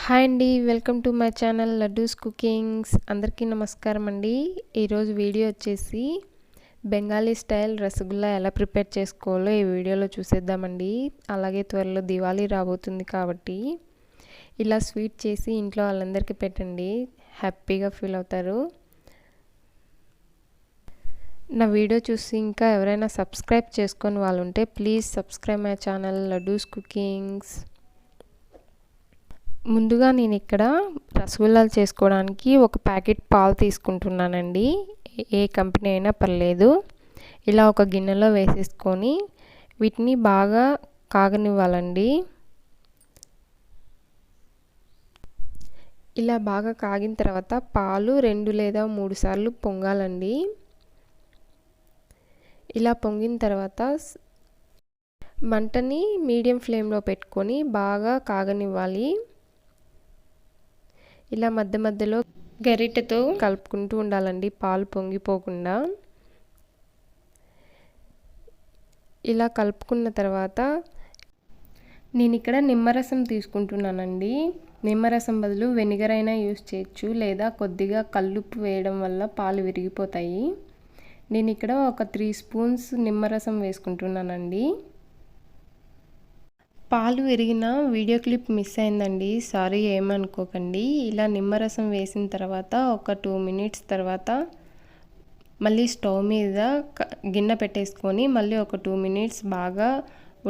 Hi అండి, welcome to my channel Laddus cookings. అందరికీ నమస్కారం అండి. ఈరోజు వీడియో వచ్చేసి బెంగాలీ స్టైల్ రసగుల్లా ఎలా ప్రిపేర్ చేసుకోవాలో ఈ వీడియోలో చూసేద్దామండి. అలాగే త్వరలో దివాళీ రాబోతుంది కాబట్టి ఇలా స్వీట్ చేసి ఇంట్లో వాళ్ళందరికీ పెట్టండి, హ్యాపీగా ఫీల్ అవుతారు. నా వీడియో చూసి ఇంకా ఎవరైనా సబ్స్క్రైబ్ చేసుకొని వాళ్ళు ఉంటే please subscribe my channel Laddus cookings. ముందుగా నేను ఇక్కడ రసగుల్లాలు చేసుకోవడానికి ఒక ప్యాకెట్ పాలు తీసుకుంటున్నానండి. ఏ కంపెనీ అయినా పర్లేదు. ఇలా ఒక గిన్నెలో వేసేసుకొని వీటిని బాగా కాగనివ్వాలండి. ఇలా బాగా కాగిన తర్వాత పాలు 2 లేదా 3 సార్లు పొంగాలండి. ఇలా పొంగిన తర్వాత మంటని మీడియం ఫ్లేమ్లో పెట్టుకొని బాగా కాగనివ్వాలి. ఇలా మధ్య మధ్యలో గరిటెతో కలుపుకుంటూ ఉండాలండి, పాలు పొంగిపోకుండా. ఇలా కలుపుకున్న తర్వాత నేను ఇక్కడ నిమ్మరసం తీసుకుంటున్నానండి. నిమ్మరసం బదులు వెనిగర్ అయినా యూస్ చేయొచ్చు, లేదా కొద్దిగా కల్లుప్పు వేయడం వల్ల పాలు విరిగిపోతాయి. నేను ఇక్కడ ఒక 3 స్పూన్స్ నిమ్మరసం వేసుకుంటున్నానండి. పాలు విరిగిన వీడియో క్లిప్ మిస్ అయిందండి, సారీ, ఏమనుకోకండి. ఇలా నిమ్మరసం వేసిన తర్వాత ఒక 2 మినిట్స్ తర్వాత మళ్ళీ స్టవ్ మీద గిన్నె పెట్టేసుకొని మళ్ళీ ఒక 2 మినిట్స్ బాగా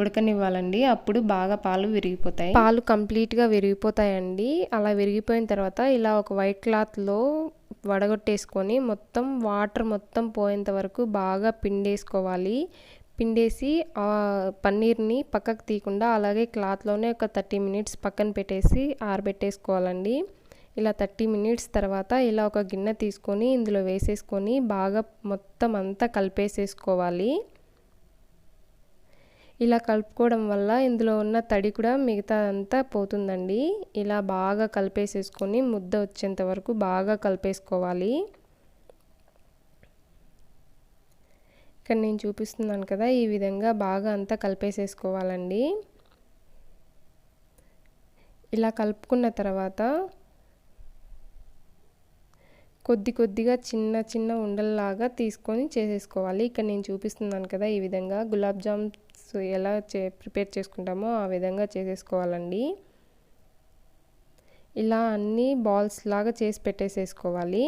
ఉడకనివ్వాలండి. అప్పుడు బాగా పాలు విరిగిపోతాయి. పాలు కంప్లీట్గా విరిగిపోతాయండి. అలా విరిగిపోయిన తర్వాత ఇలా ఒక వైట్ క్లాత్లో వడగొట్టేసుకొని మొత్తం వాటర్ మొత్తం పోయేంత వరకు బాగా పిండేసుకోవాలి. పిండేసి ఆ పన్నీర్ని పక్కకు తీయకుండా అలాగే క్లాత్లోనే ఒక 30 మినిట్స్ పక్కన పెట్టేసి ఆరబెట్టేసుకోవాలండి. ఇలా 30 మినిట్స్ తర్వాత ఇలా ఒక గిన్నె తీసుకొని ఇందులో వేసేసుకొని బాగా మొత్తం అంతా కలిపేసేసుకోవాలి. ఇలా కలుపుకోవడం వల్ల ఇందులో ఉన్న తడి కూడా మిగతా అంతా పోతుందండి. ఇలా బాగా కలిపేసేసుకొని ముద్ద వచ్చేంత వరకు బాగా కలిపేసుకోవాలి. ఇక్కడ నేను చూపిస్తున్నాను కదా, ఈ విధంగా బాగా అంతా కలిపేసేసుకోవాలండి. ఇలా కలుపుకున్న తర్వాత కొద్దిగా చిన్న చిన్న ఉండల్లాగా తీసుకొని చేసేసుకోవాలి. ఇక్కడ నేను చూపిస్తున్నాను కదా, ఈ విధంగా గులాబ్ జామ్స్ ఎలా ప్రిపేర్ చేసుకుంటామో ఆ విధంగా చేసేసుకోవాలండి. ఇలా అన్ని బాల్స్ లాగా చేసి పెట్టేసేసుకోవాలి.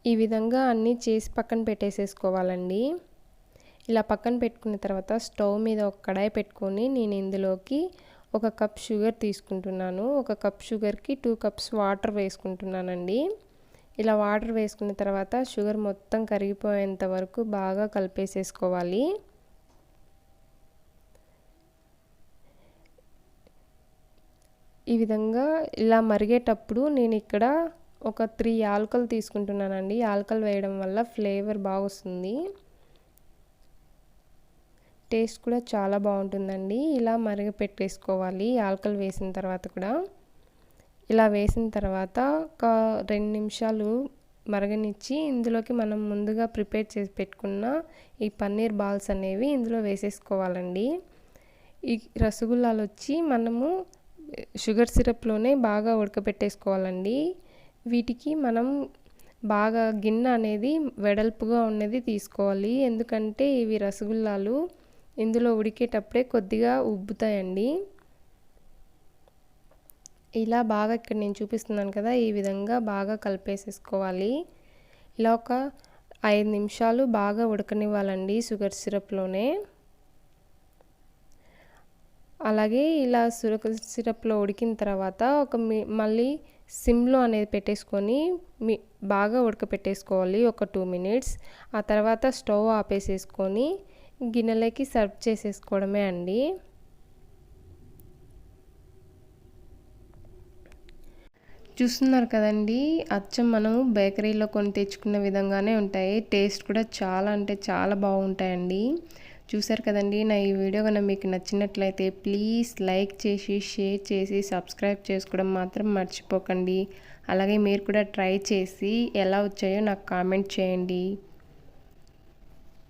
ఈ విధంగా అన్నీ చేసి పక్కన పెట్టేసేసుకోవాలండి. ఇలా పక్కన పెట్టుకున్న తర్వాత స్టవ్ మీద ఒక కడాయి పెట్టుకొని నేను ఇందులోకి 1 కప్ షుగర్ తీసుకుంటున్నాను. 1 కప్ షుగర్కి 2 కప్స్ వాటర్ వేసుకుంటున్నానండి. ఇలా వాటర్ వేసుకున్న తర్వాత షుగర్ మొత్తం కరిగిపోయేంత వరకు బాగా కలిపేసేసుకోవాలి. ఈ విధంగా ఇలా మరిగేటప్పుడు నేను ఇక్కడ ఒక 3 యాలకులు తీసుకుంటున్నానండి. యాలకులు వేయడం వల్ల ఫ్లేవర్ బాగా వస్తుంది, టేస్ట్ కూడా చాలా బాగుంటుందండి. ఇలా మరగపెట్టేసుకోవాలి యాలకులు వేసిన తర్వాత కూడా. ఇలా వేసిన తర్వాత ఒక 2 నిమిషాలు మరగనిచ్చి ఇందులోకి మనం ముందుగా ప్రిపేర్ చేసి పెట్టుకున్న ఈ పన్నీర్ బాల్స్ అనేవి ఇందులో వేసేసుకోవాలండి. ఈ రసగుల్లాలు వచ్చి మనము షుగర్ సిరప్లోనే బాగా ఉడకబెట్టేసుకోవాలండి. వీటికి మనం బాగా గిన్నె అనేది వెడల్పుగా ఉన్నది తీసుకోవాలి, ఎందుకంటే ఇవి రసగుల్లాలు ఇందులో ఉడికేటప్పుడే కొద్దిగా ఉబ్బుతాయండి. ఇలా బాగా ఇక్కడ నేను చూపిస్తున్నాను కదా, ఈ విధంగా బాగా కలిపేసేసుకోవాలి. ఇలా ఒక 5 నిమిషాలు బాగా ఉడకనివ్వాలండి షుగర్ సిరప్లోనే. అలాగే ఇలా సిరప్లో ఉడికిన తర్వాత మళ్ళీ సిమ్లో అనేది పెట్టేసుకొని బాగా ఉడకపెట్టేసుకోవాలి ఒక 2 మినిట్స్. ఆ తర్వాత స్టవ్ ఆపేసేసుకొని గిన్నెలకి సర్వ్ చేసేసుకోవడమే అండి. చూస్తున్నారు కదండి, అచ్చం మనము బేకరీలో కొని తెచ్చుకున్న విధంగానే ఉంటాయి. టేస్ట్ కూడా చాలా అంటే చాలా బాగుంటాయండి. చూసారు కదండి, నా ఈ వీడియో కనుక మీకు నచ్చినట్లయితే ప్లీజ్ లైక్ చేసి షేర్ చేసి సబ్స్క్రైబ్ చేసుకోవడం మాత్రం మర్చిపోకండి. అలాగే మీరు కూడా ట్రై చేసి ఎలా వచ్చాయో నాకు కామెంట్ చేయండి.